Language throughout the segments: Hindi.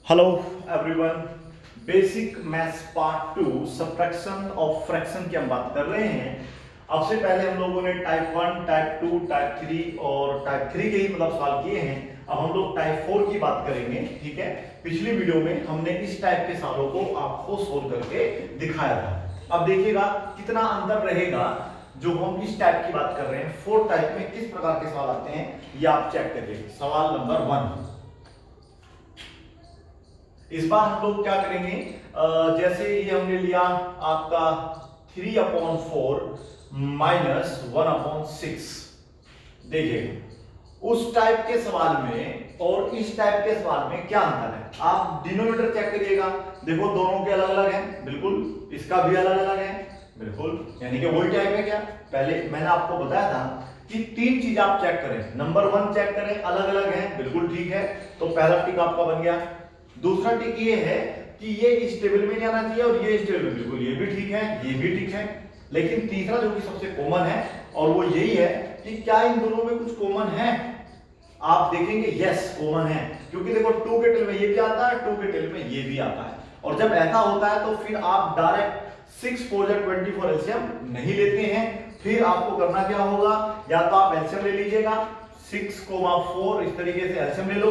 Hello everyone, basic maths part 2 subtraction of fraction की हम बात कर रहे हैं। अब से पहले हम लोगों ने टाइप 1, टाइप 2, टाइप 3 और टाइप 3 के ही सवाल किए हैं। अब हम लोग टाइप 4 की बात करेंगे। ठीक है, पिछली वीडियो में हमने इस टाइप के सवालों को आपको सोल्व करके दिखाया था। अब देखिएगा कितना अंतर रहेगा जो हम इस टाइप की बात कर रहे हैं। 4 टाइप में किस प्रकार के सवाल आते हैं ये आप चेक करिए। सवाल नंबर 1, इस बार हम लोग क्या करेंगे, जैसे ये हमने लिया आपका 3/4 माइनस 1/6। देखिए उस टाइप के सवाल में और इस टाइप के सवाल में क्या अंतर है। आप डिनोमिनेटर चेक करिएगा, देखो दोनों के अलग अलग हैं, बिल्कुल इसका भी अलग अलग है, बिल्कुल यानी कि वही टाइप है। क्या पहले मैंने आपको बताया था कि 3 चीज आप चेक करें। नंबर 1 चेक करें, अलग अलग है, बिल्कुल ठीक है, तो पहला टिक आपका बन गया। दूसरा टिक ये है कि ये इस टेबल में नहीं आना चाहिए और ये इस टेबल में, बिल्कुल ये भी ठीक है, ये भी ठीक है। लेकिन तीसरा जो कि सबसे कॉमन है और वो यही है कि क्या इन दोनों में कुछ कॉमन है। आप देखेंगे यस कॉमन है, क्योंकि देखो 2 के टेबल में ये भी आता है, 2 के टेबल में ये भी आता है। और जब ऐसा होता है तो फिर आप डायरेक्ट 6 4 24 एलसीएम नहीं लेते हैं। फिर आपको करना क्या होगा, या तो आप एलसीएम ले लीजिएगा 6,4 इस तरीके से एलसीएम ले लो,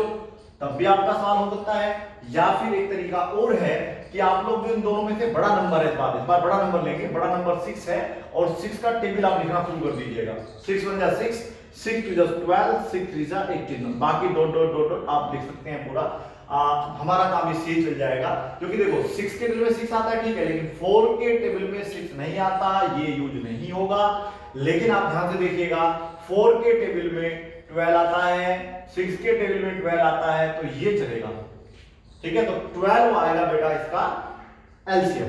तब भी आपका सवाल हो सकता है। या फिर एक तरीका और है कि आप लोग जो इन दोनों में से बड़ा नंबर है, इस बार बड़ा नंबर लेंगे, बड़ा नंबर 6 है और 6 का टेबल आप लिखना शुरू कर दीजिएगा। 6 1 जा 6, 6 2 जा 12, 6 3 जा 18, बाकी डॉट डॉट डॉट डॉट आप लिख सकते हैं पूरा। हमारा काम इससे ही चल जाएगा, क्योंकि देखो 6 के टेबल में 6 आता है ठीक है, लेकिन 4 के टेबल में 6 नहीं आता, ये यूज नहीं होगा। लेकिन आप ध्यान से देखिएगा 4 के टेबल में 12 आता है, 6 के टेबल में 12 आता है, तो ये चलेगा। ठीक है, तो 12 आएगा बेटा इसका एलसीएम।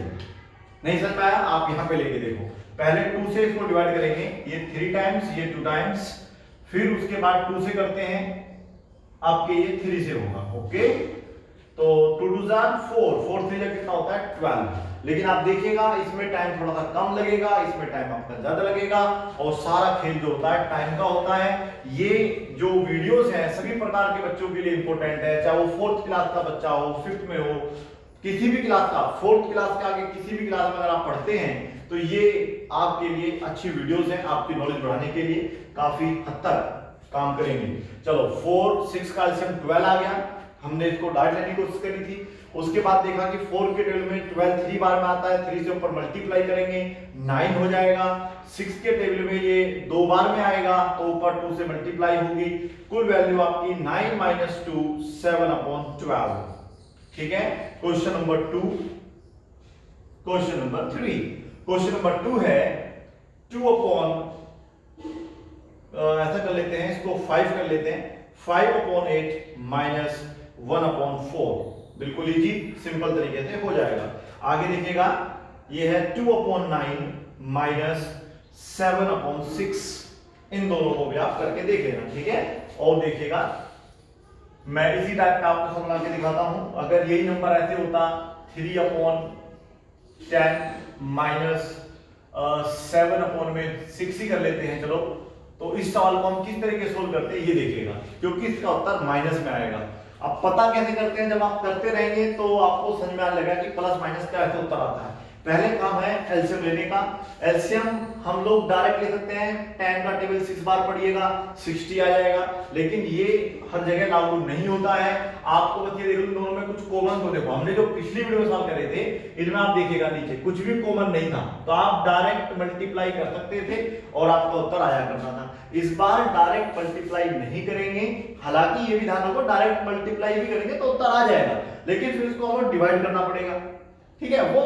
नहीं समझ पाया, आप यहां पे लेके देखो। पहले 2 से इसको डिवाइड करेंगे, ये 3 टाइम्स, ये 2 टाइम्स, फिर उसके बाद 2 से करते हैं, आपके ये 3 से होगा। ओके, तो 2 2 जा 4, 4 3 जा कितना होता है 12। लेकिन आप देखिएगा इसमें टाइम थोड़ा सा कम लगेगा, इसमें टाइम आपका ज्यादा लगेगा, और सारा खेल जो होता है टाइम का होता है। ये जो वीडियोस हैं सभी प्रकार के बच्चों के लिए इंपॉर्टेंट है, चाहे वो 4th क्लास का बच्चा हो, 5th में हो, किसी भी क्लास का, 4th क्लास के आगे किसी भी क्लास में अगर आप पढ़ते हैं तो ये आपके लिए अच्छी वीडियोस हैं, आपकी नॉलेज बढ़ाने के लिए काफी हद तक काम करेंगे। चलो 4 6 का एलसीएम 12 आ गया, हमने इसको डायरेक्ट लेने की कोशिश करी थी। उसके बाद देखा कि 4 के टेबल में 12 3 बार में आता है, 3 से ऊपर मल्टीप्लाई करेंगे 9 हो जाएगा। 6 के टेबल में ये 2 बार में आएगा, तो ऊपर 2 से मल्टीप्लाई होगी, कुल वैल्यू आपकी 9 - 2 7/12। ठीक है, question number 2। Question number 3, question number 2 है 2 ऐसा कर लेते हैं, इसको 5 कर लेते हैं, 5/8 माइनस 1/4। बिल्कुल इजी सिंपल तरीके से हो जाएगा। आगे देखिएगा ये है 2/9 माइनस 7/6। इन दोनों को भी आप करके देख लेना। ठीक है, और देखिएगा मैं इसी टाइप का आपको समझा के दिखाता हूं। अगर यही नंबर ऐसे होता 3/10 माइनस 7/6 ही कर लेते हैं, चलो, तो इस सवाल को हम किस तरीके से सोल्व करते हैं ये देखिएगा, क्योंकि इसका उत्तर माइनस में आएगा। अब पता कैसे करते हैं, जब आप करते रहेंगे तो आपको समझ में आने लगेगा कि प्लस माइनस का ऐसे उत्तर आता है। पहले काम है एलसीएम लेने का। एलसीएम हम लोग डायरेक्ट ले सकते हैं, 10 का टेबल 6 बार पढ़िएगा 60 आ जाएगा, लेकिन ये हर जगह लागू नहीं होता है। आपको बस ये देखो दोनों में कुछ कॉमन तो देखो, हमने जो पिछली वीडियो में सॉल्व करे थे इनमें आप देखिएगा नीचे कुछ भी कॉमन नहीं था, तो आप डायरेक्ट मल्टीप्लाई कर सकते थे और आपका उत्तर आया करता था। इस बार डायरेक्ट मल्टीप्लाई नहीं करेंगे, हालांकि ये भी ध्यान रखो डायरेक्ट मल्टीप्लाई भी करेंगे तो उत्तर आ जाएगा, लेकिन फिर इसको हमें डिवाइड करना पड़ेगा। ठीक है, वो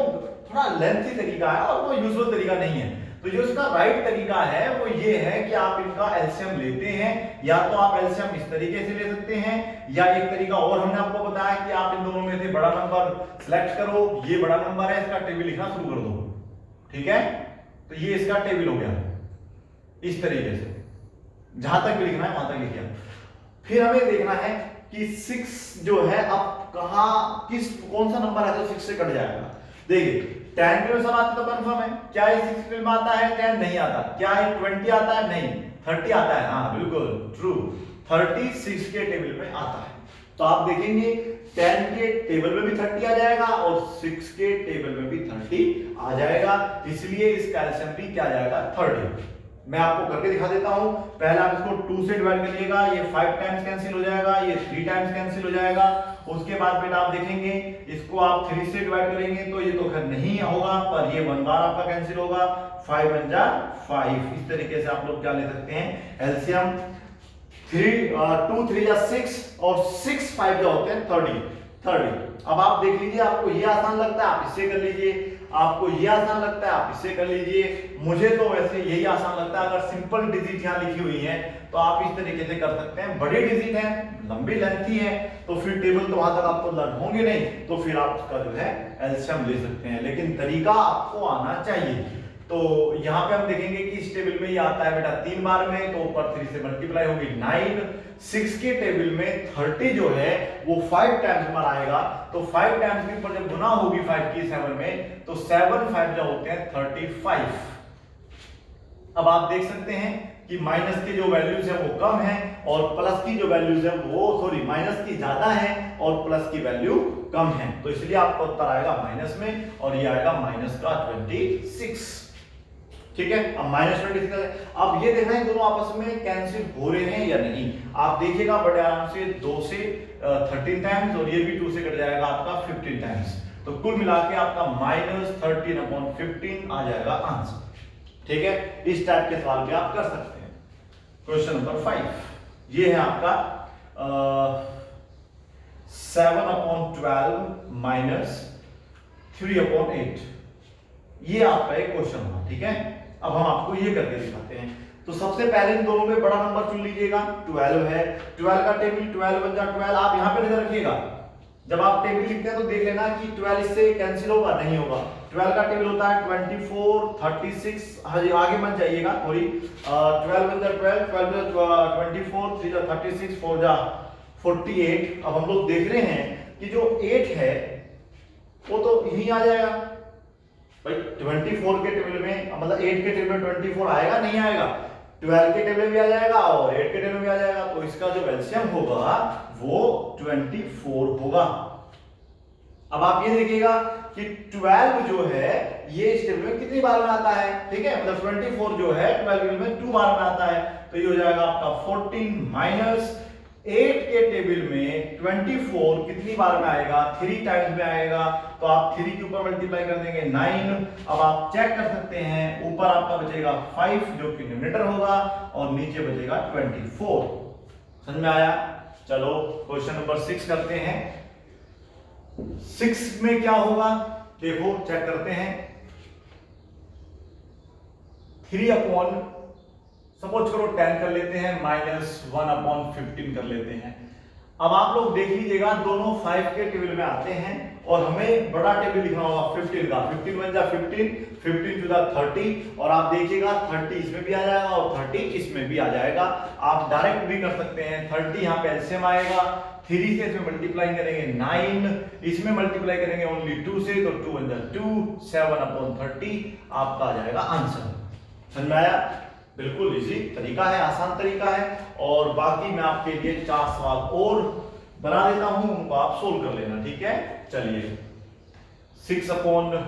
थोड़ा लेंथी तरीका है और वो यूजुअल तरीका नहीं है। तो जो इसका राइट तरीका है वो ये है कि आप इनका एलसीएम लेते हैं, या तो आप एलसीएम इस तरीके से ले सकते हैं, या एक तरीका और हमने आपको बताया कि आप इन दोनों में से बड़ा नंबर सिलेक्ट करो, ये बड़ा नंबर है, इसका टेबल लिखना शुरू कर दो। ठीक है, तो ये इसका टेबल हो गया इस तरीके से, जहां तक भी लिखना है वहां तक लिखिए। फिर हमें देखना है कि 6 जो है अब कौन सा नंबर है जो 6 से कट जाएगा। देखिए 10 के सब आते तो कंफर्म है, क्या ये 6 में आता है, 10 नहीं आता, क्या ये 20 आता है, नहीं, 30 आता है, हाँ बिल्कुल ट्रू, 36 के टेबल में आता है। तो आप देखेंगे 10 के टेबल में भी 30 आ जाएगा और 6 के टेबल में भी 30 आ जाएगा, इसलिए इसका एलसीएम भी क्या आ जाएगा 30। मैं आपको करके दिखा देता हूं। पहले आप इसको 2 से डिवाइड करिएगा, ये 5 टाइम्स कैंसिल हो जाएगा, ये 3 टाइम्स कैंसिल हो जाएगा। उसके बाद बेटा आप देखेंगे इसको आप 3 से डिवाइड करेंगे तो ये तो खैर नहीं होगा, पर ये 1 बार आपका कैंसिल होगा, 5 1 जा 5। इस तरीके से आप लोग क्या ले सकते हैं एलसीएम 2 3 जा 6 और 6 5 जो होते हैं 30। अब आप देख लीजिए, आपको ये आसान लगता है आप इससे कर लीजिए, आपको ये आसान लगता है आप इससे कर लीजिए, मुझे तो वैसे यही आसान लगता है। अगर सिंपल डिजिट यहाँ लिखी हुई है तो आप इस तरीके से कर सकते हैं। बड़े डिजिट हैं, लंबी लेंथी है, तो फिर टेबल तो वहां तक आपको लर्न होंगे नहीं, तो फिर आप उसका जो है एलसीएम ले सकते हैं, लेकिन तरीका आपको आना चाहिए। तो यहाँ पे हम देखेंगे कि इस टेबल में ये आता है बेटा 3 बार में, तो ऊपर 3 से मल्टीप्लाई होगी 9। 6 के टेबल में 30 जो है वो 5 टाइम्स पर आएगा, तो 5 टाइम्स के ऊपर जब गुना होगी 5 की 7 में, तो 7 5 जो होते हैं 35। अब आप देख सकते हैं कि माइनस की जो वैल्यूज है वो कम है और प्लस की जो वैल्यूज है वो माइनस की ज्यादा है और प्लस की वैल्यू कम है, तो इसलिए आपका उत्तर आएगा माइनस में और ये आएगा माइनस का 26। ठीक है, अब -26। अब ये देखना है दोनों आपस में कैंसिल हो रहे हैं या नहीं। आप देखिएगा बड़े आराम से 2 से 13 टाइम्स और ये भी 2 से कट जाएगा आपका 15 टाइम्स, तो कुल मिला के आपका -13/15 आ जाएगा आंसर। ठीक है, इस टाइप के सवाल भी आप कर सकते हैं। क्वेश्चन नंबर 5 ये है आपका 7/12 -3/8। ये आपका एक क्वेश्चन हुआ। ठीक है, अब हम आपको ये करके दिखाते हैं। तो सबसे पहले इन दोनों में बड़ा नंबर चुन लीजिएगा, 12 है, 12 का टेबल 12 1 जा 12। आप यहां पे नजर रखिएगा, जब आप टेबल लिखते हैं तो देख लेना कि 12 इससे कैंसिल होगा नहीं होगा। 12 का टेबल होता है 24 36, आगे मत जाइएगा थोड़ी, 12 1 जा 12, 12 जा 24, 3 जा 36, 4 जा 48। अब हम लोग देख रहे हैं कि जो 8 है वो तो यहीं आ जाएगा भाई। 24 के टेबल में मतलब 8 के टेबल में 24 आएगा नहीं आएगा, 12 के टेबल में भी आ जाएगा और 8 के टेबल में भी आ जाएगा, तो इसका जो एलसीएम होगा वो 24 होगा। अब आप ये देखिएगा कि 12 जो है ये इस टेबल में कितनी बार में आता है। ठीक है, मतलब 24 जो है 12 में 2 बार में आता है, तो ये हो जाएगा आपका 14 माइनस 8 के टेबल में 24 कितनी बार में आएगा, 3 टाइम्स में आएगा, तो आप 3 के ऊपर मल्टीप्लाई कर देंगे 9। अब आप चेक कर सकते हैं, ऊपर आपका बचेगा 5 जो कि न्यूमरेटर होगा और नीचे बचेगा 24। समझ में आया? चलो क्वेश्चन नंबर 6 करते हैं। 6 में क्या होगा देखो, चेक करते हैं। 3 सपोज करो 10 कर लेते हैं, -1/15 कर लेते हैं। अब आप लोग देख लीजिएगा दोनों 5 के टेबल में आते हैं और हमें बड़ा टेबल लिखना होगा 15 का। 15 1 जा 15, 15 2 जा 30, और आप देखिएगा 30 इसमें भी आ जाएगा और 30 इसमें भी आ जाएगा। आप डायरेक्ट भी कर सकते हैं, 30 यहाँ पे एलसीएम आएगा, 3 से इसमें मल्टीप्लाई करेंगे 9, इसमें मल्टीप्लाई करेंगे ओनली 2 से, तो 2 1 जा 2, 7/30 आपका आ जाएगा आंसर। समझ में आया? बिल्कुल इजी तरीका है, आसान तरीका है। और बाकी मैं आपके लिए 4 सवाल और बना देता हूं, उनको आप सोल्व कर लेना। ठीक है, चलिए 6/10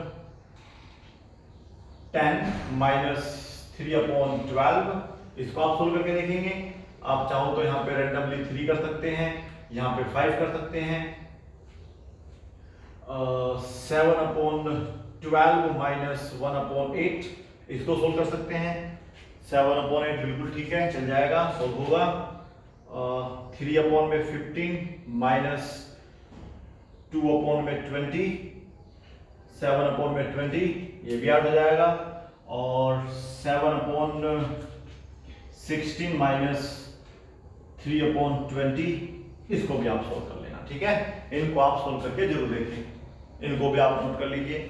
-3/12 इसको आप सोल्व करके देखेंगे। आप चाहो तो यहां पे रैंडमली 3 कर सकते हैं, यहां पे 5 कर सकते हैं। 7/12 -1/8 इसको सोल्व कर सकते हैं। 7/8 बिल्कुल ठीक है, चल जाएगा, सोल्व होगा। 3/15 -2/20, 7/20 ये भी याद हो जाएगा। और 7/16 -3/20 इसको भी आप सोल्व कर लेना। ठीक है, इनको आप सोल्व करके जरूर देखें, इनको भी आप नोट कर लीजिए।